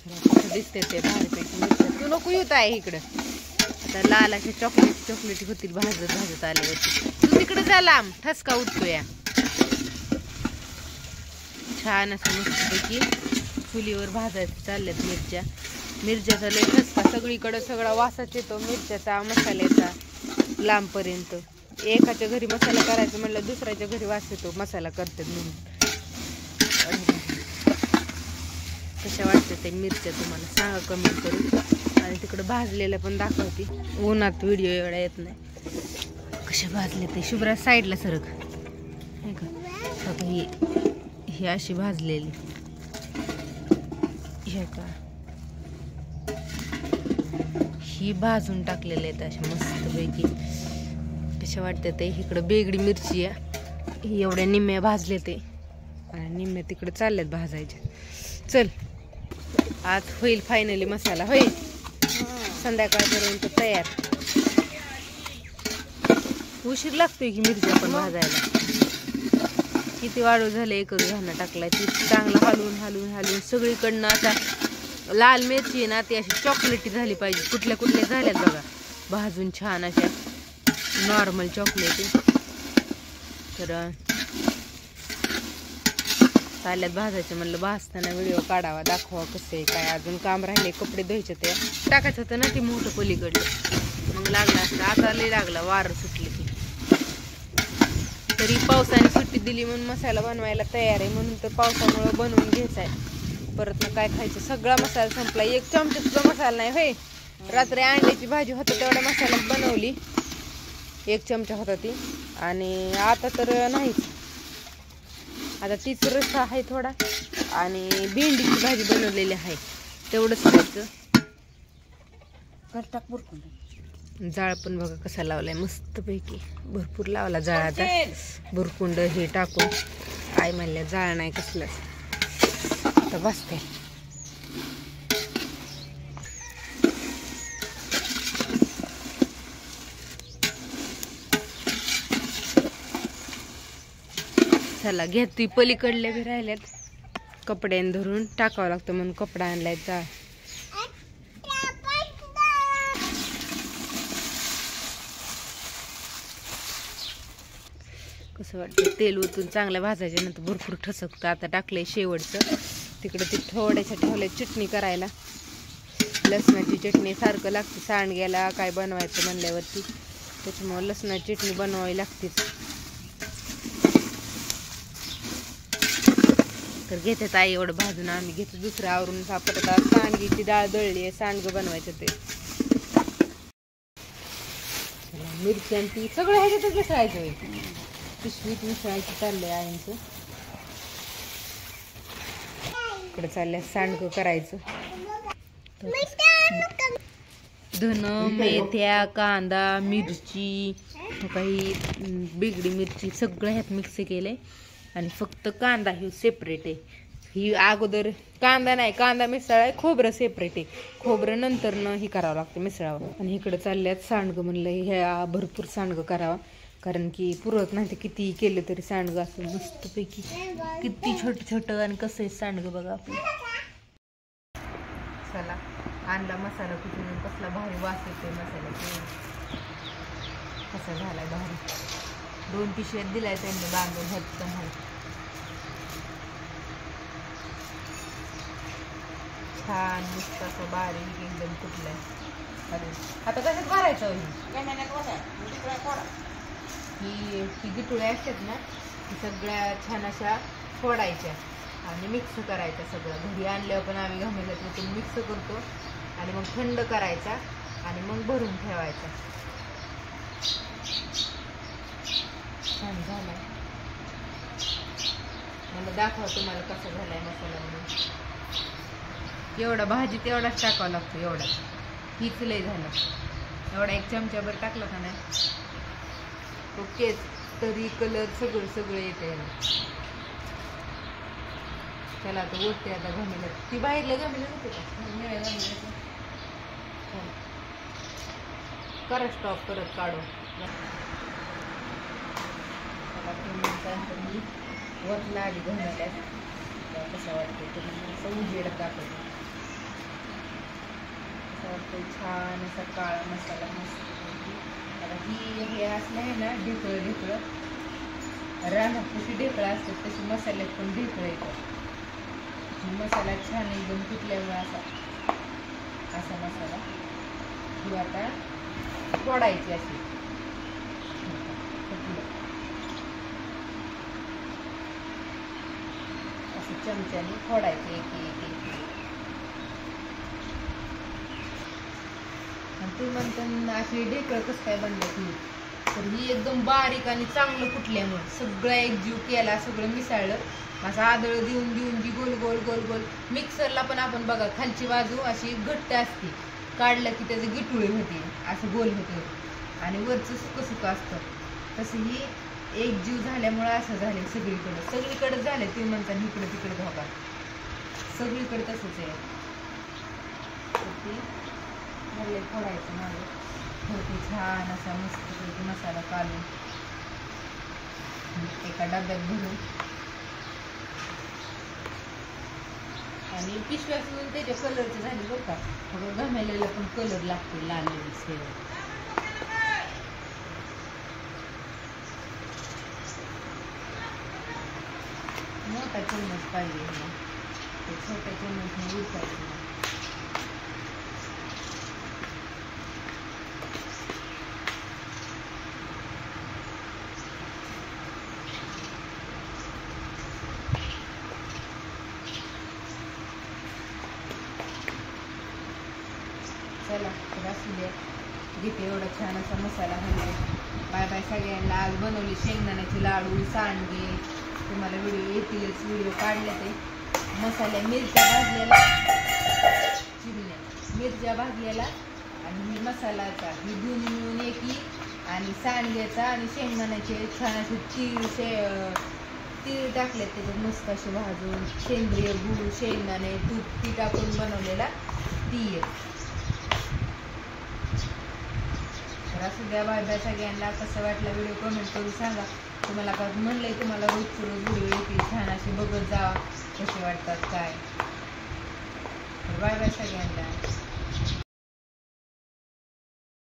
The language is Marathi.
दिसते ते भारीपैकी मिरच्या. तू नको येत आहे इकडं. आता लाल असे चॉकलेटी होतील भाजत आल्यावरती. तू तिकडे जा लांब, ठसका उठतो या. छान असं मस्तपैकी चुलीवर भाजायचं चालल्यात मिरच्याचा लय ठसका सगळीकडं, सगळा वासाच येतो मिरच्याचा, मसाल्याचा लांबपर्यंत. एकाच्या घरी मसाला करायचा म्हणलं दुसऱ्याच्या घरी वास येतो मसाला करतात म्हणून. कशा वाटतात ते मिरच्या तुम्हाला सांगा कमेंट करून. आणि तिकडं भाजलेल्या पण दाखवते. उन्हात व्हिडिओ एवढा येत नाही. कशा भाजले ते. शुभ्रा साईडला सरक हे का. ही अशी भाजलेली हे का. ही भाजून टाकलेले आहेत अशा मस्तपैकी. कशा वाटते ते. इकडं बेगडी मिरची आहे. ही एवढ्या निम्म्या भाजले ते आणि निम्म्या तिकडे चालल्यात भाजायच्या. चल आज होईल फायनली मसाला. होईल संध्याकाळपर्यंत तयार. उशीर लागतोय की मिरच्या पण भाजायला. किती वाळू झाले एकच घाणा टाकला. ती चांगला हलवून सगळीकडनं. आता लाल मिरची आहे ना ती अशी चॉकलेटी झाली पाहिजे. कुठल्या झाल्यात बघा भाजून छान अशा नॉर्मल चॉकलेटी. तर चालल्यात भाजायचं म्हणलं भाजताना व्हिडिओ काढावा दाखवा कसं आहे काय. अजून काम राहिले कपडे धुवायचे ते टाकायचं होतं ना ती मोठं पलीकडलं. मग लागला असतं. आता लय लागला वारं सुटली की. तरी पावसाने सुट्टी दिली म्हणून मसाला बनवायला तयार आहे. म्हणून तर पावसामुळं बनवून घ्यायचा आहे. परत ना काय खायचं. सगळा मसाला संपला. 1 चमचा सुद्धा मसाला नाही. होय रात्री अंड्याची भाजी होती तेवढा मसाला बनवली. 1 चमचा होता ती. आणि आता तर नाहीच. आता तीच रस्सा आहे थोडा. आणि भेंडीची भाजी बनवलेली आहे तेवढंच खायचं. जाळ पण बघा कसा लावलाय मस्तपैकी. भरपूर लावला जाळ. आता बुरकुंड हे टाकून आई म्हणल्या जाळ नाही कसलंच. आता बसते. चला घेत पलीकडले बी राहिल्यात. कपड्यान धरून टाकावं लागतं म्हणून कपडा आणलाय जाळ. कसं वाटतं. तेल ओतून चांगलं भाजायच्या नंतर भरपूर ठसकतं. आता टाकलंय शेवटचं. तिकडे ते थोड्याशा ठेवलंय चटणी करायला. लसणाची चटणी सारखं लागते सांडग्याला काय बनवायचं म्हणल्यावरती. त्याच्यामुळे लसणाची चटणी बनवावी लागतेच. तर घेतात आई एवढं भाजून. आम्ही घेतो दुसरं आवरून सापडतात. सांडगीची डाळ दळली आहे. सांडगं बनवायचं ते. मिरची ती सगळं ह्याच्यातच मिसळायचं. पिशवीत मिसळायचं चाललंय आईंचं. इकडे चाललंय सांडगं करायचं. धन मेथ्या कांदा मिरची काही बिगडी मिरची सगळं ह्यात मिक्स केलंय. आणि फक्त कांदा ही सेपरेट आहे. ही अगोदर कांदा नाही. कांदा मिसळाय. खोबरं सेपरेट आहे. खोबरं नंतर न ही करावं लागतं मिसळावं. आणि इकडं चालल्यात सांडगं. म्हणलं ह्या भरपूर सांडगं करावं कारण की पुरत नाही. ते किती केलं तरी सांडगं असं मस्तपैकी. किती छोटं आणि कसं आहे सांडगं बघा आपलं. चला आणला मसाला कुठून. कसला भारी वास येतोय मसाल्याचा. कसा झालाय भारी. 2 पिशव्यात दिलाय त्यांनी बांधून. ह्यात पण आहे छान मस्त असं बारीक एकदम कुठलाय. अरे आता कसं भरायचं. ही गिटुळ्या असतात ना ती सगळ्या छान अशा फोडायच्या आणि मिक्स करायच्या. सगळं घरी आणल्यावर पण आम्ही घमेल्यात मिक्स करतो आणि मग थंड करायचा आणि मग भरून ठेवायचा. छान झालाय. मला दाखवा तुम्हाला कसा झालाय मसाला म्हणून. एवढा भाजीत एवढाच टाकावा लागतो. एवढा हीच लय झालं. एवढा 1 चमचाभर टाकला का नाही ओके. तरी कलर सगळं येते. त्याला आता ओढते. आता घमेला ती बाहेरला घमेलं होते का करा स्टॉप परत काढू. वरला आली घमेल्यात. कसं वाटतं तुम्ही. असं उजेड दाखवतो. वाटतं छान असा काळा मसाला मस्त. आता हे असलं आहे ना ढेकळं रानात कशी ढेकळं असतात तशी मसाल्यात पण ढेकळं येतात. मसाला छान एकदम फुटल्यामुळे असा मसाला ही आता फोडायची अशी असं चमच्याने फोडायचे एक आणि ते म्हणतात अशी ढेकळं कसं काय बनलं की, तर ही एकदम बारीक आणि चांगलं फुटल्यामुळे सगळं एकजीव केला, सगळं मिसळलं. असं आदळ देऊन जी गोल गोल गोल गोल. मिक्सरला पण आपण बघा खालची बाजू अशी घट्ट असते, काढलं की त्याचे गिटुळे होते, असं गोल होते आणि वरचं सुकं असतं. तसं ही एकजीव झाल्यामुळं असं झालं सगळीकडे झालं. ते म्हणतात इकडं तिकडं धोका सगळीकडे तसंच आहे. तर ते मला फोडायचं माझं होते छान असा मस्त मसाला काढून एका डब्यात भरून आणि पिशव्या सुद्धा त्याच्या कलरचे झाले बरं का. मग घमेलेला पण कलर लागतो लाल सेव. मोठा चम्मच पाहिजे, छोट्या चम्मचने उठायचं. चला तर असू द्या, घेते एवढा छान असा मसाला घालते. बाय बाय सगळ्यांना. आज बनवली शेंगदाण्याचे लाडू, सांडगे. तुम्हाला व्हिडिओ येतीलच, व्हिडिओ काढले ते. मसाल्या मिरच्या भाजलेला आणि ही मसालाचा ही दोन्ही मिळून एकी आणि सांडग्याचा आणि शेंगदाण्याचे छान असे तीळ टाकले त्याच्यात मस्त असे भाजून. सेंद्रिय गूळ, शेंगदाणे, तूप ती टाकून बनवलेला ती आहे. असू द्या. बाय बाय सगळ्यांना. कसं वाटलं व्हिडिओ कमेंट करून सांगा. तुम्हाला का म्हणलंय तुम्हाला रोज व्हिडिओ येतील छान असे बघत जा कसे वाटतात काय. बाय बाय सगळ्यांना.